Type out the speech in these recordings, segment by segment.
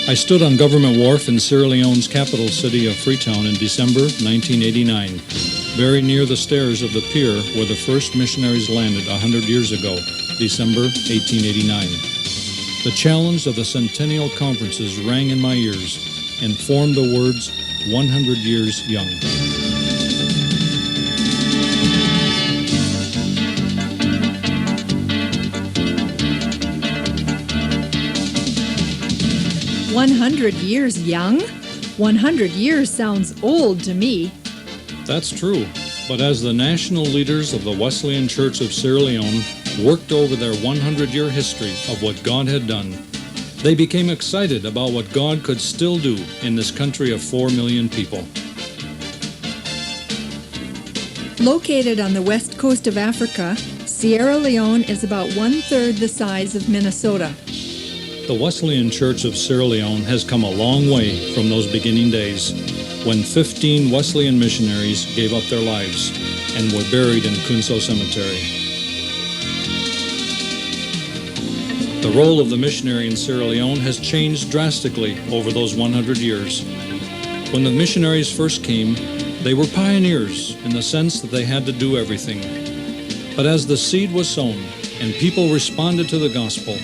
I stood on Government Wharf in Sierra Leone's capital city of Freetown in December 1989, very near the stairs of the pier where the first missionaries landed 100 years ago, December 1889. The challenge of the Centennial Conferences rang in my ears and formed the words, 100 years young. "100 years young? 100 years sounds old to me." That's true, but as the national leaders of the Wesleyan Church of Sierra Leone worked over their 100-year history of what God had done, they became excited about what God could still do in this country of 4 million people. Located on the west coast of Africa, Sierra Leone is about one-third the size of Minnesota. The Wesleyan Church of Sierra Leone has come a long way from those beginning days when 15 Wesleyan missionaries gave up their lives and were buried in Kunso Cemetery. The role of the missionary in Sierra Leone has changed drastically over those 100 years. When the missionaries first came, they were pioneers in the sense that they had to do everything. But as the seed was sown and people responded to the gospel,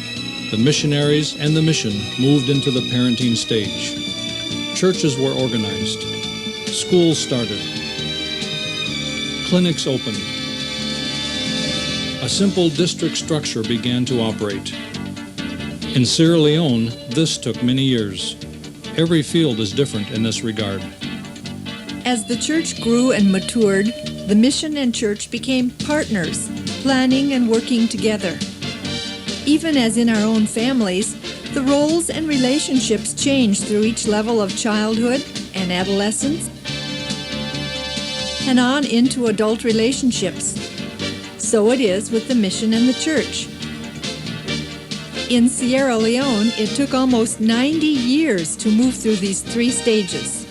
the missionaries and the mission moved into the parenting stage. Churches were organized. Schools started. Clinics opened. A simple district structure began to operate. In Sierra Leone, this took many years. Every field is different in this regard. As the church grew and matured, the mission and church became partners, planning and working together. Even as in our own families, the roles and relationships change through each level of childhood and adolescence and on into adult relationships. So it is with the mission and the church. In Sierra Leone, it took almost 90 years to move through these three stages.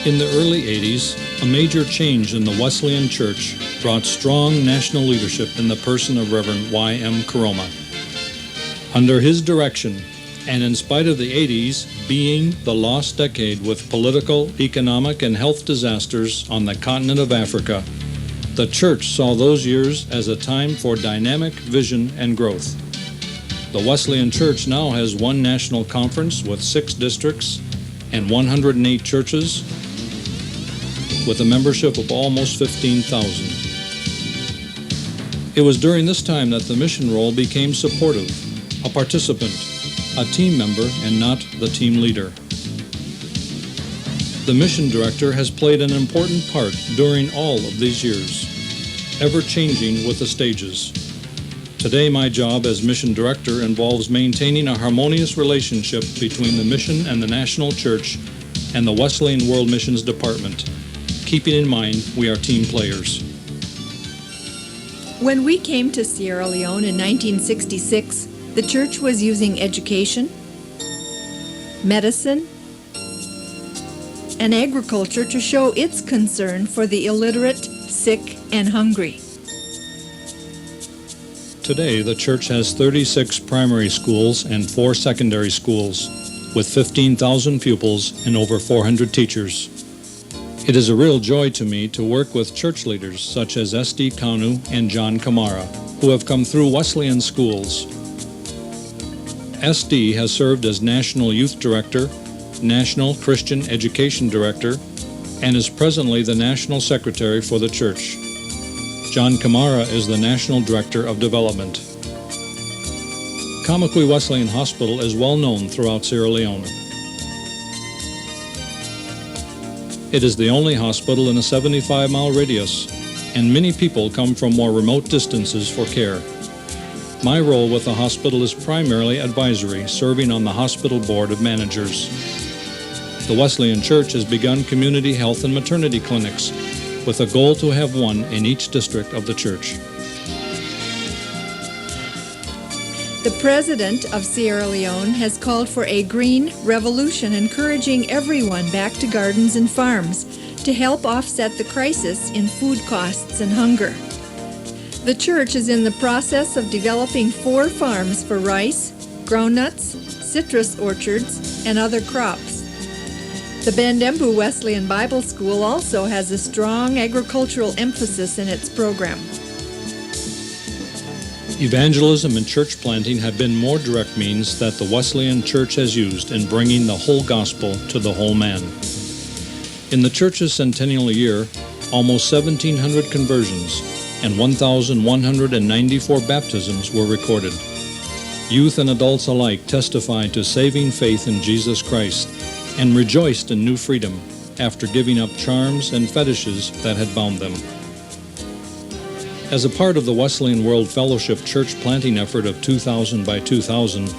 In the early 80s, a major change in the Wesleyan Church brought strong national leadership in the person of Reverend Y.M. Karoma. Under his direction, and in spite of the 80s being the lost decade with political, economic, and health disasters on the continent of Africa, the church saw those years as a time for dynamic vision and growth. The Wesleyan Church now has one national conference with 6 districts and 108 churches, with a membership of almost 15,000. It was during this time that the mission role became supportive, a participant, a team member, and not the team leader. The mission director has played an important part during all of these years, ever changing with the stages. Today, my job as mission director involves maintaining a harmonious relationship between the mission and the national church and the Wesleyan World Missions Department, keeping in mind we are team players. When we came to Sierra Leone in 1966, the church was using education, medicine, and agriculture to show its concern for the illiterate, sick, and hungry. Today, the church has 36 primary schools and 4 secondary schools, with 15,000 pupils and over 400 teachers. It is a real joy to me to work with church leaders such as S.D. Kanu and John Kamara, who have come through Wesleyan schools. S.D. has served as National Youth Director, National Christian Education Director, and is presently the National Secretary for the church. John Kamara is the National Director of Development. Kamakwi Wesleyan Hospital is well known throughout Sierra Leone. It is the only hospital in a 75-mile radius, and many people come from more remote distances for care. My role with the hospital is primarily advisory, serving on the hospital board of managers. The Wesleyan Church has begun community health and maternity clinics with a goal to have one in each district of the church. The president of Sierra Leone has called for a green revolution, encouraging everyone back to gardens and farms to help offset the crisis in food costs and hunger. The church is in the process of developing 4 farms for rice, groundnuts, citrus orchards, and other crops. The Bandembu Wesleyan Bible School also has a strong agricultural emphasis in its program. Evangelism and church planting have been more direct means that the Wesleyan Church has used in bringing the whole gospel to the whole man. In the church's centennial year, almost 1,700 conversions and 1,194 baptisms were recorded. Youth and adults alike testified to saving faith in Jesus Christ and rejoiced in new freedom after giving up charms and fetishes that had bound them. As a part of the Wesleyan World Fellowship church planting effort of 2,000 by 2,000,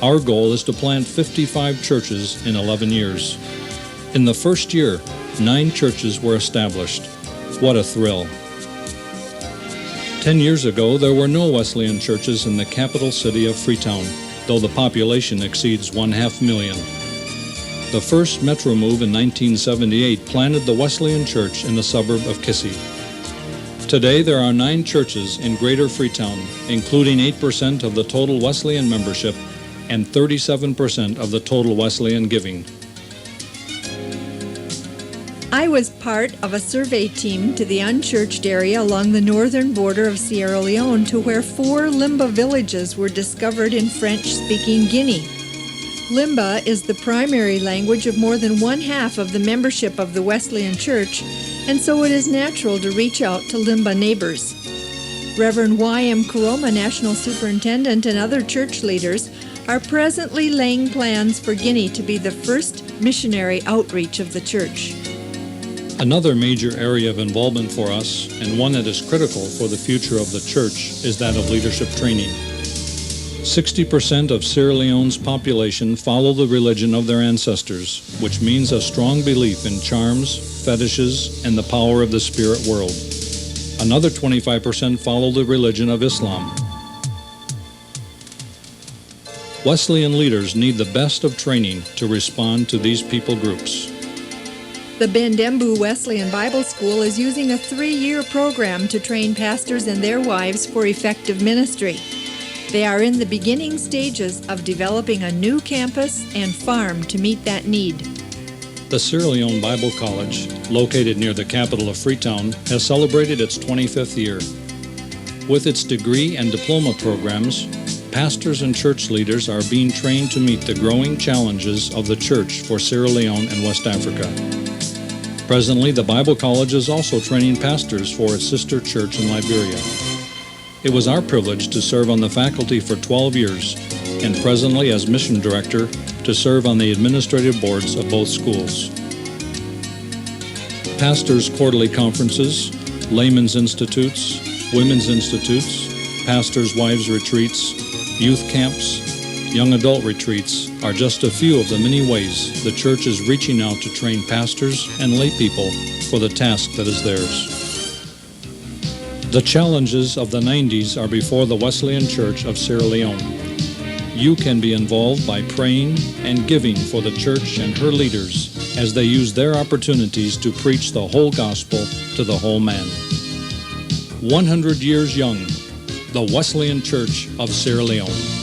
our goal is to plant 55 churches in 11 years. In the first year, 9 churches were established. What a thrill! 10 years ago, there were no Wesleyan churches in the capital city of Freetown, though the population exceeds 500,000. The first metro move in 1978 planted the Wesleyan Church in the suburb of Kissy. Today, there are 9 churches in Greater Freetown, including 8% of the total Wesleyan membership and 37% of the total Wesleyan giving. I was part of a survey team to the unchurched area along the northern border of Sierra Leone to where 4 Limba villages were discovered in French-speaking Guinea. Limba is the primary language of more than 1/2 of the membership of the Wesleyan Church, and so it is natural to reach out to Limba neighbors. Reverend Y.M. Karoma, National Superintendent, and other church leaders are presently laying plans for Guinea to be the first missionary outreach of the church. Another major area of involvement for us, and one that is critical for the future of the church, is that of leadership training. 60% of Sierra Leone's population follow the religion of their ancestors, which means a strong belief in charms, fetishes, and the power of the spirit world. Another 25% follow the religion of Islam. Wesleyan leaders need the best of training to respond to these people groups. The Bandembu Wesleyan Bible School is using a 3-year program to train pastors and their wives for effective ministry. They are in the beginning stages of developing a new campus and farm to meet that need. The Sierra Leone Bible College, located near the capital of Freetown, has celebrated its 25th year. With its degree and diploma programs, pastors and church leaders are being trained to meet the growing challenges of the church for Sierra Leone and West Africa. Presently, the Bible College is also training pastors for its sister church in Liberia. It was our privilege to serve on the faculty for 12 years, and presently as mission director to serve on the administrative boards of both schools. Pastors' quarterly conferences, laymen's institutes, women's institutes, pastors' wives' retreats, youth camps, young adult retreats are just a few of the many ways the church is reaching out to train pastors and lay people for the task that is theirs. The challenges of the 90s are before the Wesleyan Church of Sierra Leone. You can be involved by praying and giving for the church and her leaders as they use their opportunities to preach the whole gospel to the whole man. 100 years young, the Wesleyan Church of Sierra Leone.